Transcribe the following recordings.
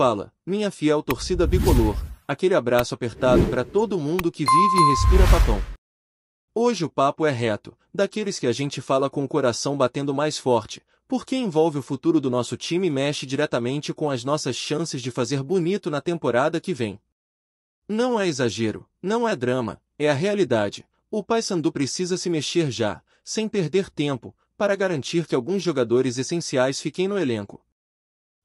fala, minha fiel torcida bicolor, aquele abraço apertado para todo mundo que vive e respira Papão. Hoje o papo é reto, daqueles que a gente fala com o coração batendo mais forte, porque envolve o futuro do nosso time e mexe diretamente com as nossas chances de fazer bonito na temporada que vem. Não é exagero, não é drama, é a realidade. O Paysandu precisa se mexer já, sem perder tempo, para garantir que alguns jogadores essenciais fiquem no elenco.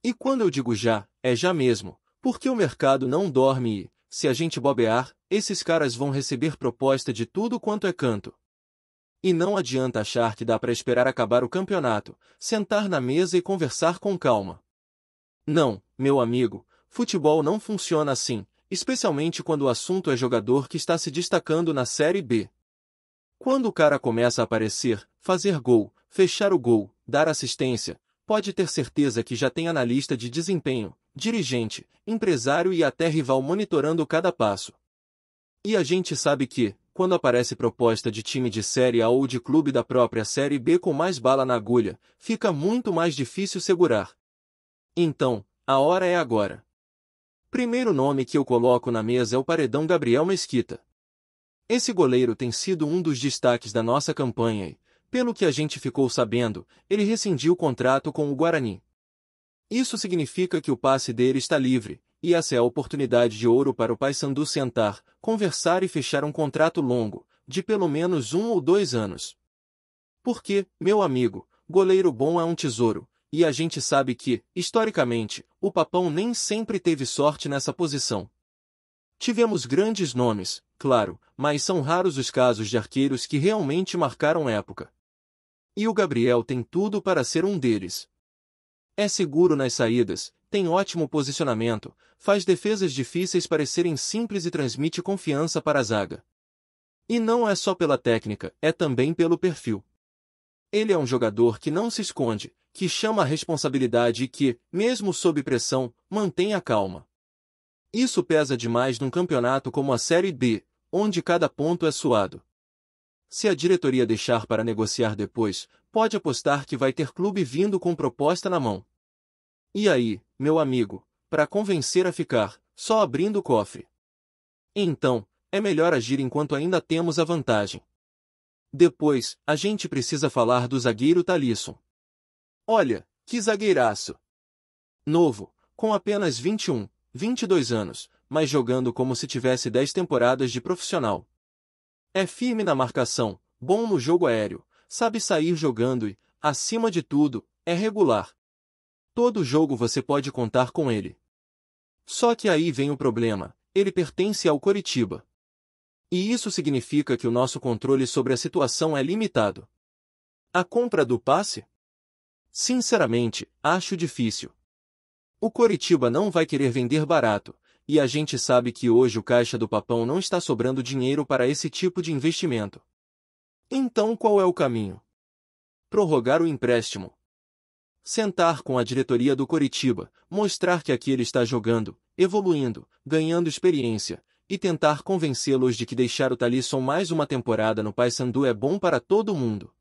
E quando eu digo já, é já mesmo, porque o mercado não dorme e, se a gente bobear, esses caras vão receber proposta de tudo quanto é canto. E não adianta achar que dá para esperar acabar o campeonato, sentar na mesa e conversar com calma. Não, meu amigo, futebol não funciona assim, especialmente quando o assunto é jogador que está se destacando na Série B. Quando o cara começa a aparecer, fazer gol, fechar o gol, dar assistência, pode ter certeza que já tem analista de desempenho, dirigente, empresário e até rival monitorando cada passo. E a gente sabe que, quando aparece proposta de time de Série A ou de clube da própria Série B com mais bala na agulha, fica muito mais difícil segurar. Então, a hora é agora. Primeiro nome que eu coloco na mesa é o paredão Gabriel Mesquita. Esse goleiro tem sido um dos destaques da nossa campanha e, pelo que a gente ficou sabendo, ele rescindiu o contrato com o Guarani. Isso significa que o passe dele está livre, e essa é a oportunidade de ouro para o Paysandu sentar, conversar e fechar um contrato longo, de pelo menos 1 ou 2 anos. Porque, meu amigo, goleiro bom é um tesouro, e a gente sabe que, historicamente, o Papão nem sempre teve sorte nessa posição. Tivemos grandes nomes, claro, mas são raros os casos de arqueiros que realmente marcaram época. E o Gabriel tem tudo para ser um deles. É seguro nas saídas, tem ótimo posicionamento, faz defesas difíceis parecerem simples e transmite confiança para a zaga. E não é só pela técnica, é também pelo perfil. Ele é um jogador que não se esconde, que chama a responsabilidade e que, mesmo sob pressão, mantém a calma. Isso pesa demais num campeonato como a Série B, onde cada ponto é suado. Se a diretoria deixar para negociar depois, pode apostar que vai ter clube vindo com proposta na mão. E aí, meu amigo, para convencer a ficar, só abrindo o cofre. Então, é melhor agir enquanto ainda temos a vantagem. Depois, a gente precisa falar do zagueiro Talisson. Olha, que zagueiraço! Novo, com apenas 21, 22 anos, mas jogando como se tivesse 10 temporadas de profissional. É firme na marcação, bom no jogo aéreo, sabe sair jogando e, acima de tudo, é regular. Todo jogo você pode contar com ele. Só que aí vem o problema, ele pertence ao Coritiba. E isso significa que o nosso controle sobre a situação é limitado. A compra do passe? Sinceramente, acho difícil. O Coritiba não vai querer vender barato, e a gente sabe que hoje o caixa do Papão não está sobrando dinheiro para esse tipo de investimento. Então qual é o caminho? Prorrogar o empréstimo. Sentar com a diretoria do Coritiba, mostrar que aqui ele está jogando, evoluindo, ganhando experiência, e tentar convencê-los de que deixar o Talisson mais uma temporada no Paysandu é bom para todo mundo.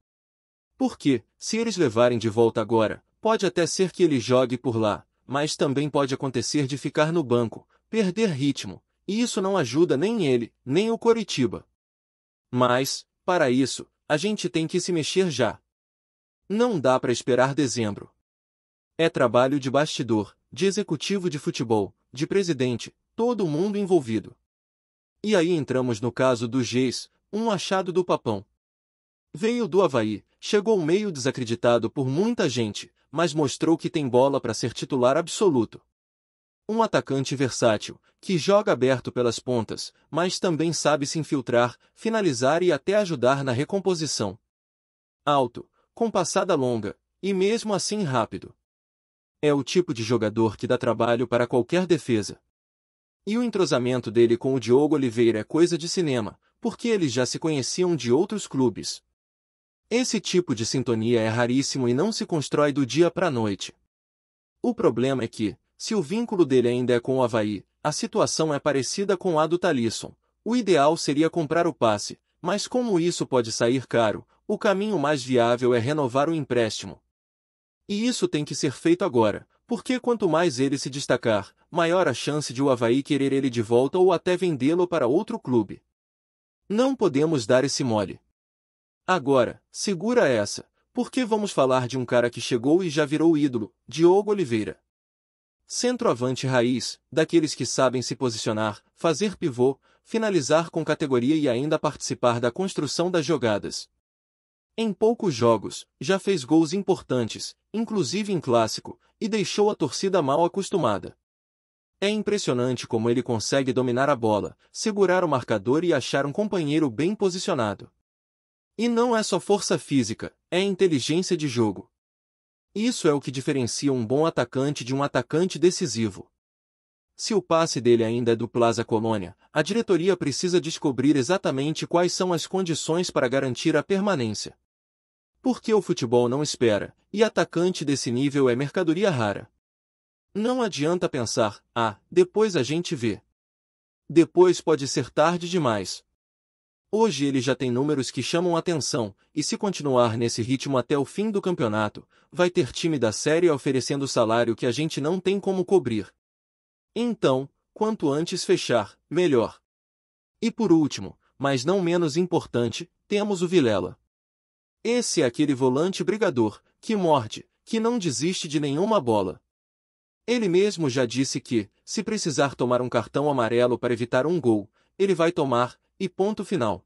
Porque, se eles levarem de volta agora, pode até ser que ele jogue por lá, mas também pode acontecer de ficar no banco, perder ritmo, e isso não ajuda nem ele, nem o Coritiba. Mas, para isso, a gente tem que se mexer já. Não dá para esperar dezembro. É trabalho de bastidor, de executivo de futebol, de presidente, todo mundo envolvido. E aí entramos no caso do Geis, um achado do Papão. Veio do Avaí, chegou meio desacreditado por muita gente, mas mostrou que tem bola para ser titular absoluto. Um atacante versátil, que joga aberto pelas pontas, mas também sabe se infiltrar, finalizar e até ajudar na recomposição. Alto, com passada longa, e mesmo assim rápido. É o tipo de jogador que dá trabalho para qualquer defesa. E o entrosamento dele com o Diogo Oliveira é coisa de cinema, porque eles já se conheciam de outros clubes. Esse tipo de sintonia é raríssimo e não se constrói do dia para a noite. O problema é que, se o vínculo dele ainda é com o Avaí, a situação é parecida com a do Talisson. O ideal seria comprar o passe, mas como isso pode sair caro, o caminho mais viável é renovar o empréstimo. E isso tem que ser feito agora, Porque quanto mais ele se destacar, maior a chance de o Avaí querer ele de volta ou até vendê-lo para outro clube. Não podemos dar esse mole. Agora, segura essa, porque vamos falar de um cara que chegou e já virou ídolo, Diogo Oliveira. Centroavante raiz, daqueles que sabem se posicionar, fazer pivô, finalizar com categoria e ainda participar da construção das jogadas. Em poucos jogos, já fez gols importantes, inclusive em clássico, e deixou a torcida mal acostumada. É impressionante como ele consegue dominar a bola, segurar o marcador e achar um companheiro bem posicionado. E não é só força física, é inteligência de jogo. Isso é o que diferencia um bom atacante de um atacante decisivo. Se o passe dele ainda é do Plaza Colônia, a diretoria precisa descobrir exatamente quais são as condições para garantir a permanência. Porque o futebol não espera, e atacante desse nível é mercadoria rara. Não adianta pensar, depois a gente vê. Depois pode ser tarde demais. Hoje ele já tem números que chamam atenção, e se continuar nesse ritmo até o fim do campeonato, vai ter time da Série A oferecendo salário que a gente não tem como cobrir. Então, quanto antes fechar, melhor. E por último, mas não menos importante, temos o Vilela. Esse é aquele volante brigador, que morde, que não desiste de nenhuma bola. Ele mesmo já disse que, se precisar tomar um cartão amarelo para evitar um gol, ele vai tomar, e ponto final.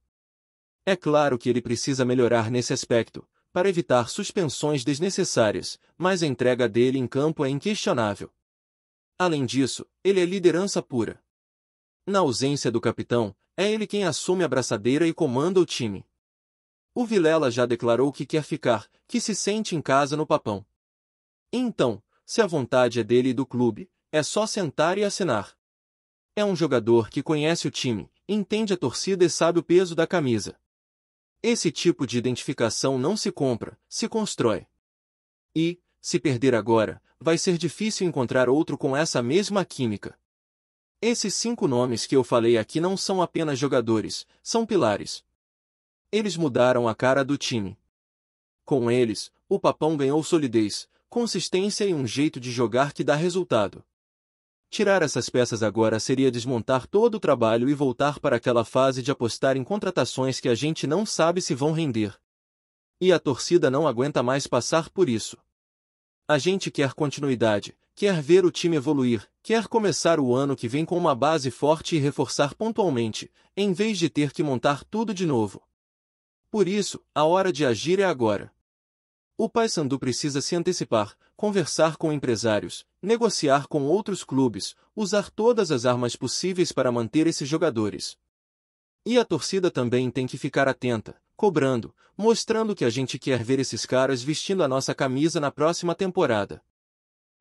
É claro que ele precisa melhorar nesse aspecto, para evitar suspensões desnecessárias, mas a entrega dele em campo é inquestionável. Além disso, ele é liderança pura. Na ausência do capitão, é ele quem assume a braçadeira e comanda o time. O Vilela já declarou que quer ficar, que se sente em casa no Papão. Então, se a vontade é dele e do clube, é só sentar e assinar. É um jogador que conhece o time, entende a torcida e sabe o peso da camisa. Esse tipo de identificação não se compra, se constrói. E, se perder agora, vai ser difícil encontrar outro com essa mesma química. Esses 5 nomes que eu falei aqui não são apenas jogadores, são pilares. Eles mudaram a cara do time. Com eles, o Papão ganhou solidez, consistência e um jeito de jogar que dá resultado. Tirar essas peças agora seria desmontar todo o trabalho e voltar para aquela fase de apostar em contratações que a gente não sabe se vão render. E a torcida não aguenta mais passar por isso. A gente quer continuidade, quer ver o time evoluir, quer começar o ano que vem com uma base forte e reforçar pontualmente, em vez de ter que montar tudo de novo. Por isso, a hora de agir é agora. O Paysandu precisa se antecipar, conversar com empresários, negociar com outros clubes, usar todas as armas possíveis para manter esses jogadores. E a torcida também tem que ficar atenta, cobrando, mostrando que a gente quer ver esses caras vestindo a nossa camisa na próxima temporada.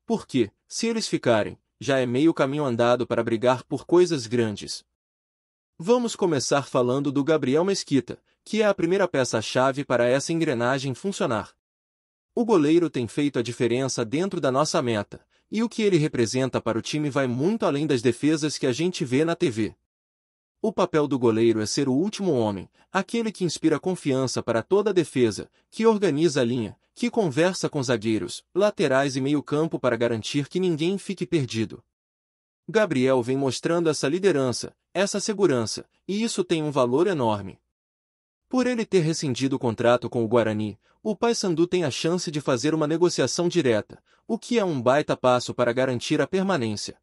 Porque, se eles ficarem, já é meio caminho andado para brigar por coisas grandes. Vamos começar falando do Gabriel Mesquita, que é a primeira peça-chave para essa engrenagem funcionar. O goleiro tem feito a diferença dentro da nossa meta, e o que ele representa para o time vai muito além das defesas que a gente vê na TV. O papel do goleiro é ser o último homem, aquele que inspira confiança para toda a defesa, que organiza a linha, que conversa com zagueiros, laterais e meio-campo para garantir que ninguém fique perdido. Gabriel vem mostrando essa liderança, essa segurança, e isso tem um valor enorme. Por ele ter rescindido o contrato com o Guarani, o Paysandu tem a chance de fazer uma negociação direta, o que é um baita passo para garantir a permanência.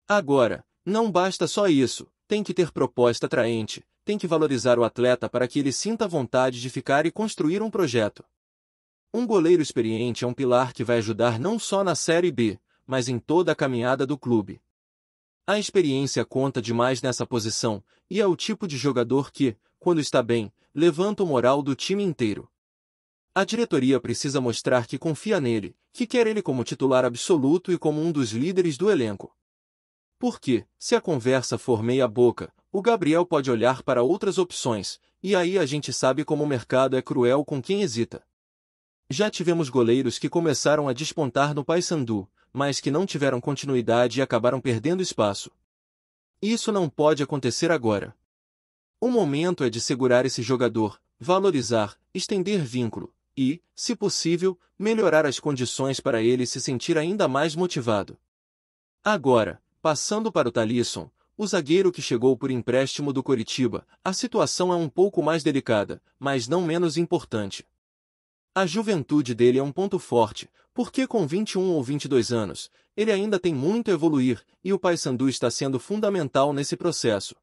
Agora, não basta só isso, tem que ter proposta atraente, tem que valorizar o atleta para que ele sinta vontade de ficar e construir um projeto. Um goleiro experiente é um pilar que vai ajudar não só na Série B, mas em toda a caminhada do clube. A experiência conta demais nessa posição, e é o tipo de jogador que, quando está bem, levanta o moral do time inteiro. A diretoria precisa mostrar que confia nele, que quer ele como titular absoluto e como um dos líderes do elenco. Porque, se a conversa for meia boca, o Gabriel pode olhar para outras opções, e aí a gente sabe como o mercado é cruel com quem hesita. Já tivemos goleiros que começaram a despontar no Paysandu, mas que não tiveram continuidade e acabaram perdendo espaço. Isso não pode acontecer agora. O momento é de segurar esse jogador, valorizar, estender vínculo, e, se possível, melhorar as condições para ele se sentir ainda mais motivado. Agora, passando para o Talisson, o zagueiro que chegou por empréstimo do Coritiba, a situação é um pouco mais delicada, mas não menos importante. A juventude dele é um ponto forte, porque com 21 ou 22 anos, ele ainda tem muito a evoluir, e o Paysandu está sendo fundamental nesse processo.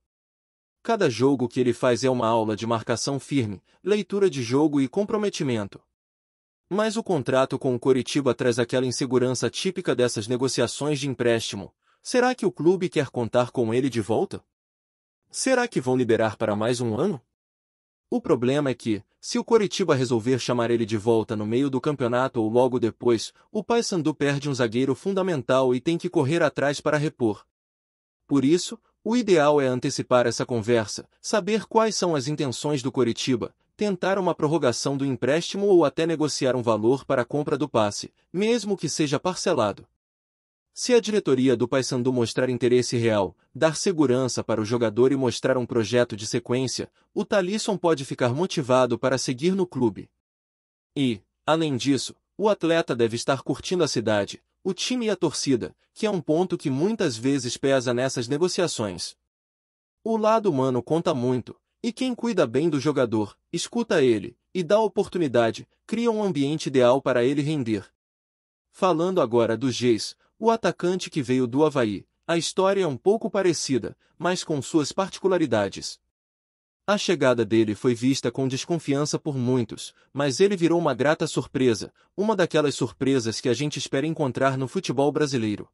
Cada jogo que ele faz é uma aula de marcação firme, leitura de jogo e comprometimento. Mas o contrato com o Coritiba traz aquela insegurança típica dessas negociações de empréstimo. Será que o clube quer contar com ele de volta? Será que vão liberar para mais um ano? O problema é que, se o Coritiba resolver chamar ele de volta no meio do campeonato ou logo depois, o Paysandu perde um zagueiro fundamental e tem que correr atrás para repor. Por isso, o ideal é antecipar essa conversa, saber quais são as intenções do Coritiba, tentar uma prorrogação do empréstimo ou até negociar um valor para a compra do passe, mesmo que seja parcelado. Se a diretoria do Paysandu mostrar interesse real, dar segurança para o jogador e mostrar um projeto de sequência, o Talisson pode ficar motivado para seguir no clube. E, além disso, o atleta deve estar curtindo a cidade, o time e a torcida, que é um ponto que muitas vezes pesa nessas negociações. O lado humano conta muito, e quem cuida bem do jogador, escuta ele, e dá oportunidade, cria um ambiente ideal para ele render. Falando agora do Geis, o atacante que veio do Avaí, a história é um pouco parecida, mas com suas particularidades. A chegada dele foi vista com desconfiança por muitos, mas ele virou uma grata surpresa, uma daquelas surpresas que a gente espera encontrar no futebol brasileiro.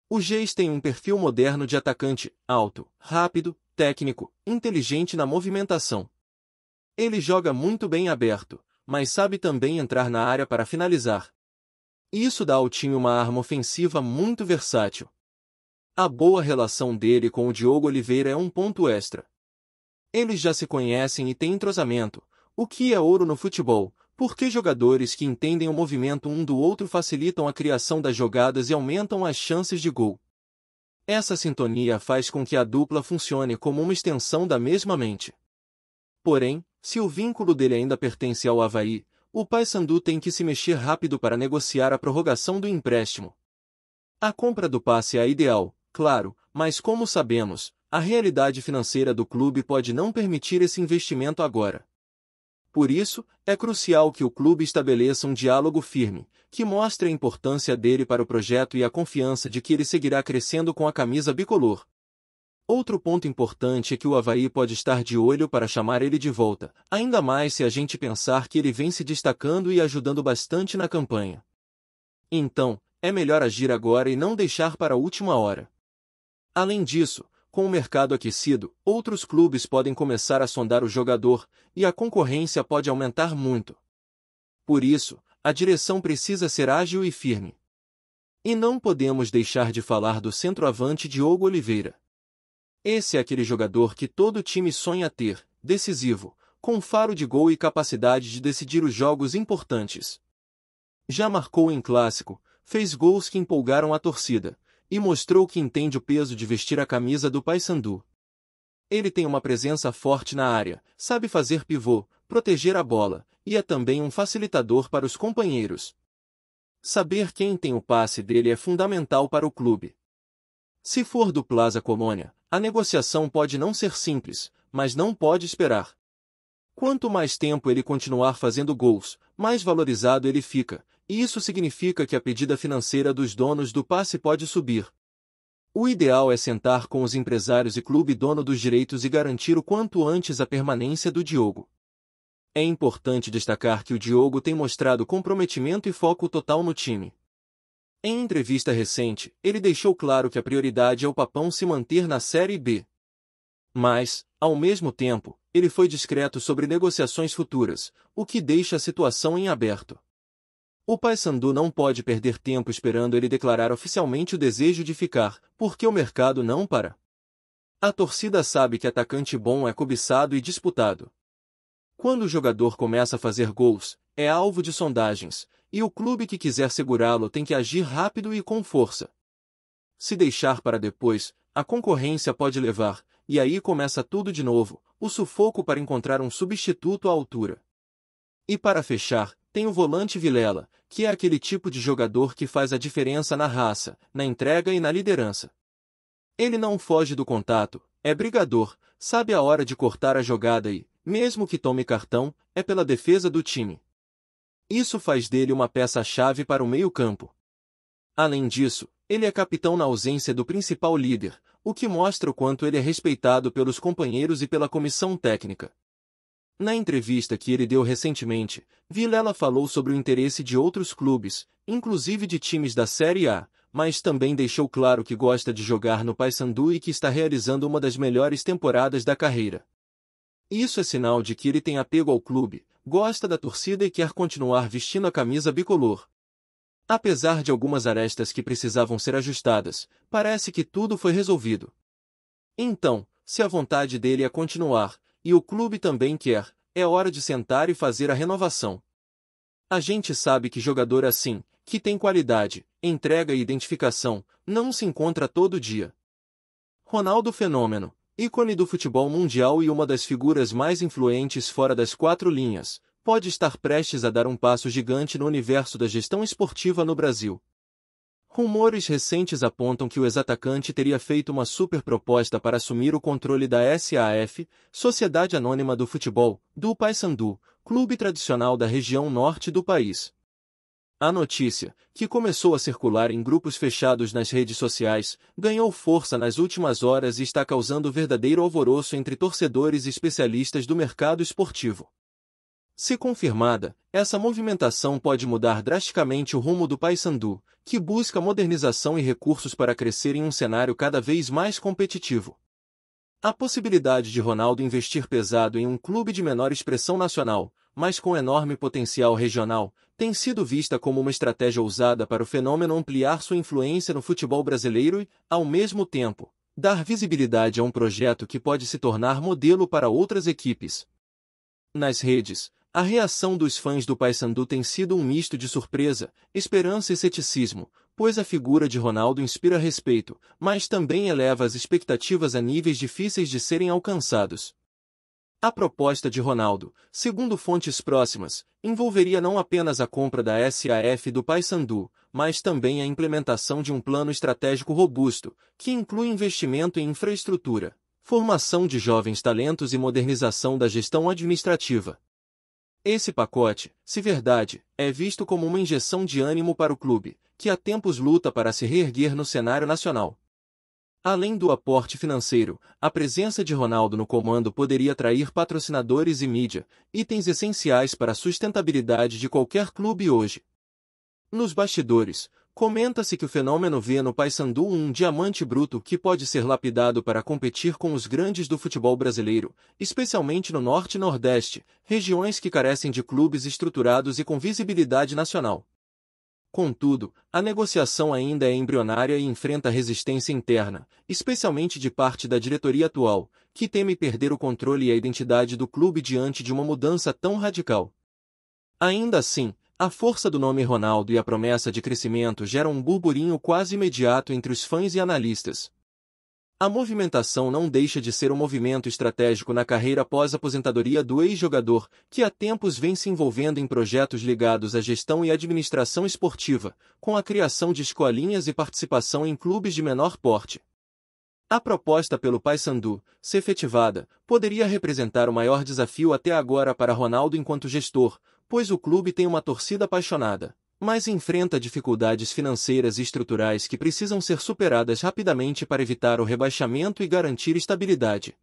O Geis tem um perfil moderno de atacante, alto, rápido, técnico, inteligente na movimentação. Ele joga muito bem aberto, mas sabe também entrar na área para finalizar. Isso dá ao time uma arma ofensiva muito versátil. A boa relação dele com o Diogo Oliveira é um ponto extra. Eles já se conhecem e têm entrosamento, o que é ouro no futebol, porque jogadores que entendem o movimento um do outro facilitam a criação das jogadas e aumentam as chances de gol. Essa sintonia faz com que a dupla funcione como uma extensão da mesma mente. Porém, se o vínculo dele ainda pertence ao Avaí, o Paysandu tem que se mexer rápido para negociar a prorrogação do empréstimo. A compra do passe é a ideal, claro, mas como sabemos, a realidade financeira do clube pode não permitir esse investimento agora. Por isso, é crucial que o clube estabeleça um diálogo firme, que mostre a importância dele para o projeto e a confiança de que ele seguirá crescendo com a camisa bicolor. Outro ponto importante é que o Avaí pode estar de olho para chamar ele de volta, ainda mais se a gente pensar que ele vem se destacando e ajudando bastante na campanha. Então, é melhor agir agora e não deixar para a última hora. Além disso, com o mercado aquecido, outros clubes podem começar a sondar o jogador, e a concorrência pode aumentar muito. Por isso, a direção precisa ser ágil e firme. E não podemos deixar de falar do centroavante Diogo Oliveira. Esse é aquele jogador que todo time sonha ter, decisivo, com faro de gol e capacidade de decidir os jogos importantes. Já marcou em clássico, fez gols que empolgaram a torcida, e mostrou que entende o peso de vestir a camisa do Paysandu. Ele tem uma presença forte na área, sabe fazer pivô, proteger a bola, e é também um facilitador para os companheiros. Saber quem tem o passe dele é fundamental para o clube. Se for do Plaza Colônia, a negociação pode não ser simples, mas não pode esperar. Quanto mais tempo ele continuar fazendo gols, mais valorizado ele fica, e isso significa que a pedida financeira dos donos do passe pode subir. O ideal é sentar com os empresários e clube dono dos direitos e garantir o quanto antes a permanência do Diogo. É importante destacar que o Diogo tem mostrado comprometimento e foco total no time. Em entrevista recente, ele deixou claro que a prioridade é o Papão se manter na Série B. Mas, ao mesmo tempo, ele foi discreto sobre negociações futuras, o que deixa a situação em aberto. O Paysandu não pode perder tempo esperando ele declarar oficialmente o desejo de ficar, porque o mercado não para. A torcida sabe que atacante bom é cobiçado e disputado. Quando o jogador começa a fazer gols, é alvo de sondagens, e o clube que quiser segurá-lo tem que agir rápido e com força. Se deixar para depois, a concorrência pode levar, e aí começa tudo de novo, o sufoco para encontrar um substituto à altura. E para fechar, tem o volante Vilela, que é aquele tipo de jogador que faz a diferença na raça, na entrega e na liderança. Ele não foge do contato, é brigador, sabe a hora de cortar a jogada e, mesmo que tome cartão, é pela defesa do time. Isso faz dele uma peça-chave para o meio-campo. Além disso, ele é capitão na ausência do principal líder, o que mostra o quanto ele é respeitado pelos companheiros e pela comissão técnica. Na entrevista que ele deu recentemente, Vilela falou sobre o interesse de outros clubes, inclusive de times da Série A, mas também deixou claro que gosta de jogar no Paysandu e que está realizando uma das melhores temporadas da carreira. Isso é sinal de que ele tem apego ao clube, gosta da torcida e quer continuar vestindo a camisa bicolor. Apesar de algumas arestas que precisavam ser ajustadas, parece que tudo foi resolvido. Então, se a vontade dele é continuar, e o clube também quer, é hora de sentar e fazer a renovação. A gente sabe que jogador assim, que tem qualidade, entrega e identificação, não se encontra todo dia. Ronaldo Fenômeno, ícone do futebol mundial e uma das figuras mais influentes fora das quatro linhas, pode estar prestes a dar um passo gigante no universo da gestão esportiva no Brasil. Rumores recentes apontam que o ex-atacante teria feito uma super proposta para assumir o controle da SAF, Sociedade Anônima do Futebol, do Paysandu, clube tradicional da região norte do país. A notícia, que começou a circular em grupos fechados nas redes sociais, ganhou força nas últimas horas e está causando verdadeiro alvoroço entre torcedores e especialistas do mercado esportivo. Se confirmada, essa movimentação pode mudar drasticamente o rumo do Paysandu, que busca modernização e recursos para crescer em um cenário cada vez mais competitivo. A possibilidade de Ronaldo investir pesado em um clube de menor expressão nacional, mas com enorme potencial regional, tem sido vista como uma estratégia ousada para o fenômeno ampliar sua influência no futebol brasileiro e, ao mesmo tempo, dar visibilidade a um projeto que pode se tornar modelo para outras equipes. Nas redes, a reação dos fãs do Paysandu tem sido um misto de surpresa, esperança e ceticismo, pois a figura de Ronaldo inspira respeito, mas também eleva as expectativas a níveis difíceis de serem alcançados. A proposta de Ronaldo, segundo fontes próximas, envolveria não apenas a compra da SAF do Paysandu, mas também a implementação de um plano estratégico robusto, que inclui investimento em infraestrutura, formação de jovens talentos e modernização da gestão administrativa. Esse pacote, se verdade, é visto como uma injeção de ânimo para o clube, que há tempos luta para se reerguer no cenário nacional. Além do aporte financeiro, a presença de Ronaldo no comando poderia atrair patrocinadores e mídia, itens essenciais para a sustentabilidade de qualquer clube hoje. Nos bastidores, comenta-se que o fenômeno vê no Paysandu um diamante bruto que pode ser lapidado para competir com os grandes do futebol brasileiro, especialmente no Norte e Nordeste, regiões que carecem de clubes estruturados e com visibilidade nacional. Contudo, a negociação ainda é embrionária e enfrenta resistência interna, especialmente de parte da diretoria atual, que teme perder o controle e a identidade do clube diante de uma mudança tão radical. Ainda assim, a força do nome Ronaldo e a promessa de crescimento geram um burburinho quase imediato entre os fãs e analistas. A movimentação não deixa de ser um movimento estratégico na carreira após-aposentadoria do ex-jogador, que há tempos vem se envolvendo em projetos ligados à gestão e administração esportiva, com a criação de escolinhas e participação em clubes de menor porte. A proposta pelo Paysandu, se efetivada, poderia representar o maior desafio até agora para Ronaldo enquanto gestor, pois o clube tem uma torcida apaixonada, mas enfrenta dificuldades financeiras e estruturais que precisam ser superadas rapidamente para evitar o rebaixamento e garantir estabilidade.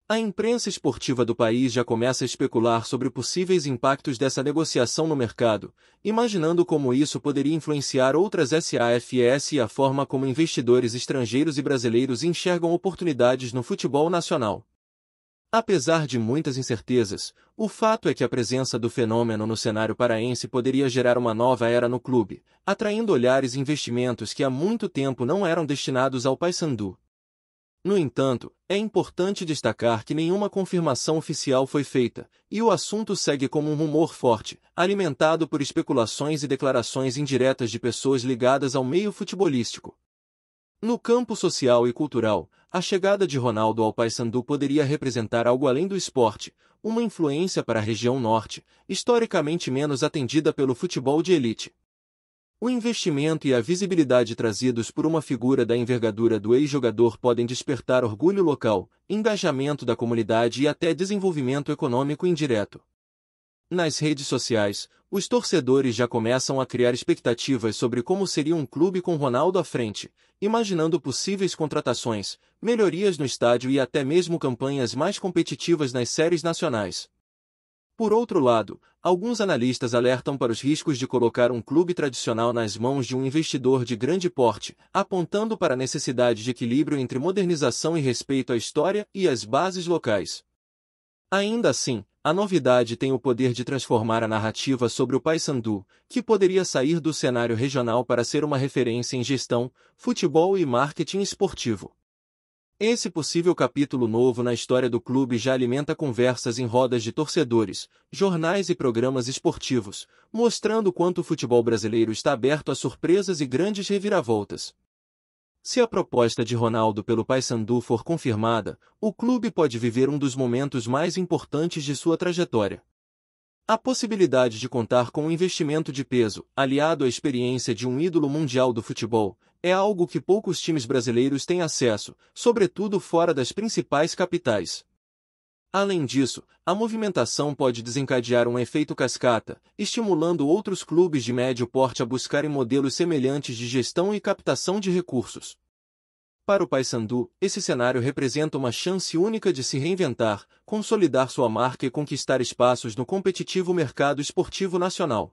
A imprensa esportiva do país já começa a especular sobre possíveis impactos dessa negociação no mercado, imaginando como isso poderia influenciar outras SAFs e a forma como investidores estrangeiros e brasileiros enxergam oportunidades no futebol nacional. Apesar de muitas incertezas, o fato é que a presença do fenômeno no cenário paraense poderia gerar uma nova era no clube, atraindo olhares e investimentos que há muito tempo não eram destinados ao Paysandu. No entanto, é importante destacar que nenhuma confirmação oficial foi feita, e o assunto segue como um rumor forte, alimentado por especulações e declarações indiretas de pessoas ligadas ao meio futebolístico. No campo social e cultural, a chegada de Ronaldo ao Paysandu poderia representar algo além do esporte, uma influência para a região norte, historicamente menos atendida pelo futebol de elite. O investimento e a visibilidade trazidos por uma figura da envergadura do ex-jogador podem despertar orgulho local, engajamento da comunidade e até desenvolvimento econômico indireto. Nas redes sociais, os torcedores já começam a criar expectativas sobre como seria um clube com Ronaldo à frente, imaginando possíveis contratações, melhorias no estádio e até mesmo campanhas mais competitivas nas séries nacionais. Por outro lado, alguns analistas alertam para os riscos de colocar um clube tradicional nas mãos de um investidor de grande porte, apontando para a necessidade de equilíbrio entre modernização e respeito à história e às bases locais. Ainda assim, a novidade tem o poder de transformar a narrativa sobre o Paysandu, que poderia sair do cenário regional para ser uma referência em gestão, futebol e marketing esportivo. Esse possível capítulo novo na história do clube já alimenta conversas em rodas de torcedores, jornais e programas esportivos, mostrando quanto o futebol brasileiro está aberto a surpresas e grandes reviravoltas. Se a proposta de Ronaldo pelo Paysandu for confirmada, o clube pode viver um dos momentos mais importantes de sua trajetória. A possibilidade de contar com um investimento de peso, aliado à experiência de um ídolo mundial do futebol, é algo que poucos times brasileiros têm acesso, sobretudo fora das principais capitais. Além disso, a movimentação pode desencadear um efeito cascata, estimulando outros clubes de médio porte a buscarem modelos semelhantes de gestão e captação de recursos. Para o Paysandu, esse cenário representa uma chance única de se reinventar, consolidar sua marca e conquistar espaços no competitivo mercado esportivo nacional.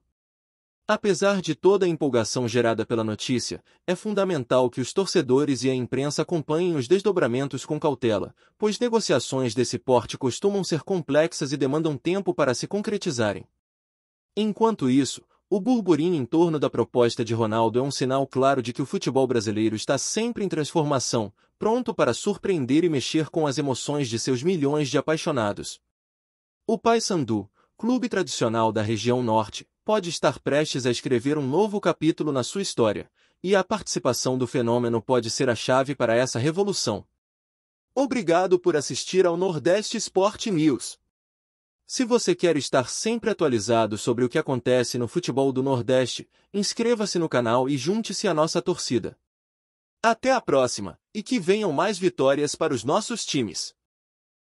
Apesar de toda a empolgação gerada pela notícia, é fundamental que os torcedores e a imprensa acompanhem os desdobramentos com cautela, pois negociações desse porte costumam ser complexas e demandam tempo para se concretizarem. Enquanto isso, o burburinho em torno da proposta de Ronaldo é um sinal claro de que o futebol brasileiro está sempre em transformação, pronto para surpreender e mexer com as emoções de seus milhões de apaixonados. O Paysandu, clube tradicional da região norte, pode estar prestes a escrever um novo capítulo na sua história, e a participação do fenômeno pode ser a chave para essa revolução. Obrigado por assistir ao Nordeste Sport News. Se você quer estar sempre atualizado sobre o que acontece no futebol do Nordeste, inscreva-se no canal e junte-se à nossa torcida. Até a próxima, e que venham mais vitórias para os nossos times!